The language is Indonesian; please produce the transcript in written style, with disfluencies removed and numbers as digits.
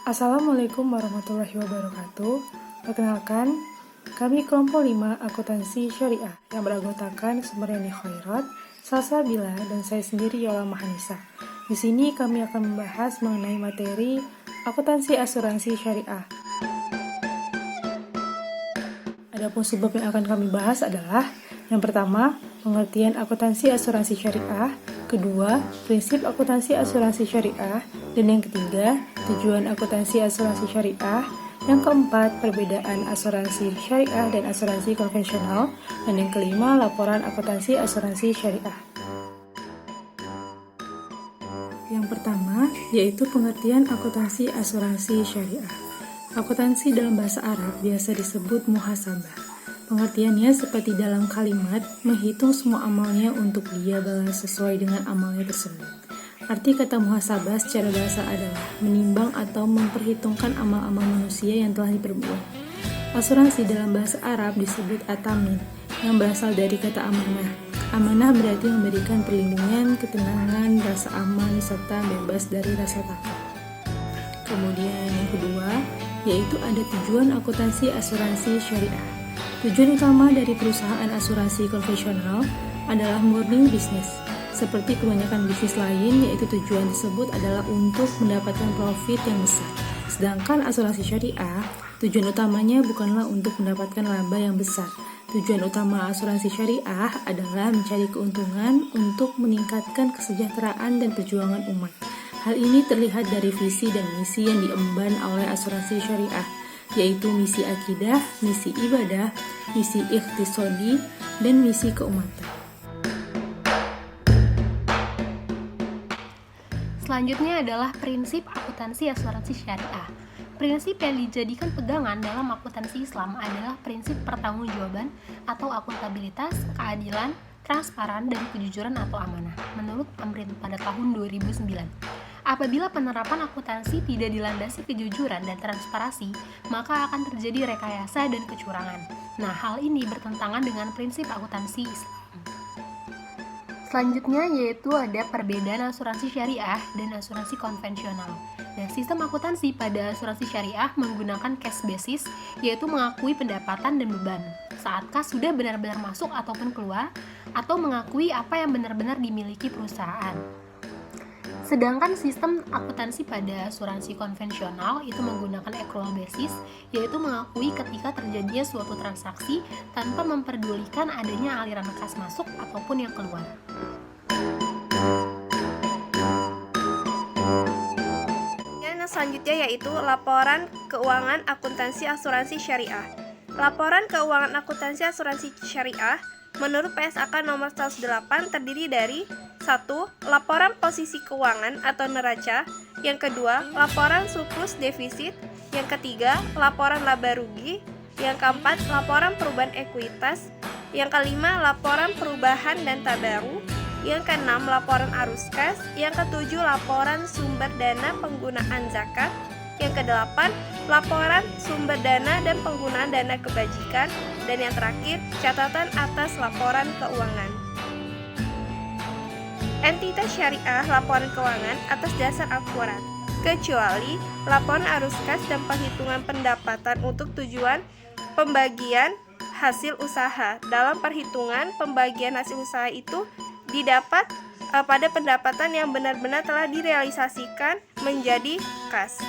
Assalamualaikum warahmatullahi wabarakatuh. Perkenalkan, kami kelompok 5 akuntansi syariah yang beranggotakan Sumaryani Khairat, Salsabila, dan saya sendiri Yola Mahanisa. Di sini kami akan membahas mengenai materi akuntansi asuransi syariah. Adapun sebab yang akan kami bahas adalah yang pertama, pengertian akuntansi asuransi syariah, kedua, prinsip akuntansi asuransi syariah, dan yang ketiga, tujuan akuntansi asuransi syariah, yang keempat, perbedaan asuransi syariah dan asuransi konvensional, dan yang kelima, laporan akuntansi asuransi syariah. Yang pertama, yaitu pengertian akuntansi asuransi syariah. Akuntansi dalam bahasa Arab biasa disebut muhasabah. Pengertiannya seperti dalam kalimat, menghitung semua amalnya untuk dia balas sesuai dengan amalnya tersebut. Arti kata muhasabah secara bahasa adalah menimbang atau memperhitungkan amal-amal manusia yang telah diperbuat. Asuransi dalam bahasa Arab disebut atamin, yang berasal dari kata amanah. Amanah berarti memberikan perlindungan, ketenangan, rasa aman, serta bebas dari rasa takut. Kemudian yang kedua, yaitu ada tujuan akuntansi asuransi syariah. Tujuan utama dari perusahaan asuransi konvensional adalah murni bisnis. Seperti kebanyakan bisnis lain, yaitu tujuan tersebut adalah untuk mendapatkan profit yang besar. Sedangkan asuransi syariah, tujuan utamanya bukanlah untuk mendapatkan laba yang besar. Tujuan utama asuransi syariah adalah mencari keuntungan untuk meningkatkan kesejahteraan dan perjuangan umat. Hal ini terlihat dari visi dan misi yang diemban oleh asuransi syariah, yaitu misi akidah, misi ibadah, misi ikhtisodi, dan misi keumatan. Selanjutnya adalah prinsip akuntansi asuransi syariah. Prinsip yang dijadikan pegangan dalam akuntansi Islam adalah prinsip pertanggungjawaban atau akuntabilitas, keadilan, transparan, dan kejujuran atau amanah, menurut Amrin pada tahun 2009. Apabila penerapan akuntansi tidak dilandasi kejujuran dan transparansi, maka akan terjadi rekayasa dan kecurangan. Nah, hal ini bertentangan dengan prinsip akuntansi Islam. Selanjutnya yaitu ada perbedaan asuransi syariah dan asuransi konvensional. Nah, sistem akuntansi pada asuransi syariah menggunakan cash basis, yaitu mengakui pendapatan dan beban saat kas sudah benar-benar masuk ataupun keluar, atau mengakui apa yang benar-benar dimiliki perusahaan. Sedangkan sistem akuntansi pada asuransi konvensional itu menggunakan accrual basis, yaitu mengakui ketika terjadinya suatu transaksi tanpa memperdulikan adanya aliran kas masuk ataupun yang keluar. Yang selanjutnya yaitu laporan keuangan akuntansi asuransi syariah. Laporan keuangan akuntansi asuransi syariah menurut PSAK nomor 108 terdiri dari 1. Laporan posisi keuangan atau neraca. Yang kedua, laporan surplus defisit. Yang ketiga, laporan laba rugi. Yang keempat, laporan perubahan ekuitas. Yang kelima, laporan perubahan dan tabaru. Yang keenam, laporan arus kas. Yang ketujuh, laporan sumber dana penggunaan zakat. Yang kedelapan, laporan sumber dana dan penggunaan dana kebajikan. Dan yang terakhir, catatan atas laporan keuangan. Entitas syariah laporan keuangan atas dasar akurat, kecuali laporan arus kas dan perhitungan pendapatan untuk tujuan pembagian hasil usaha. Dalam perhitungan pembagian hasil usaha itu didapat pada pendapatan yang benar-benar telah direalisasikan menjadi kas.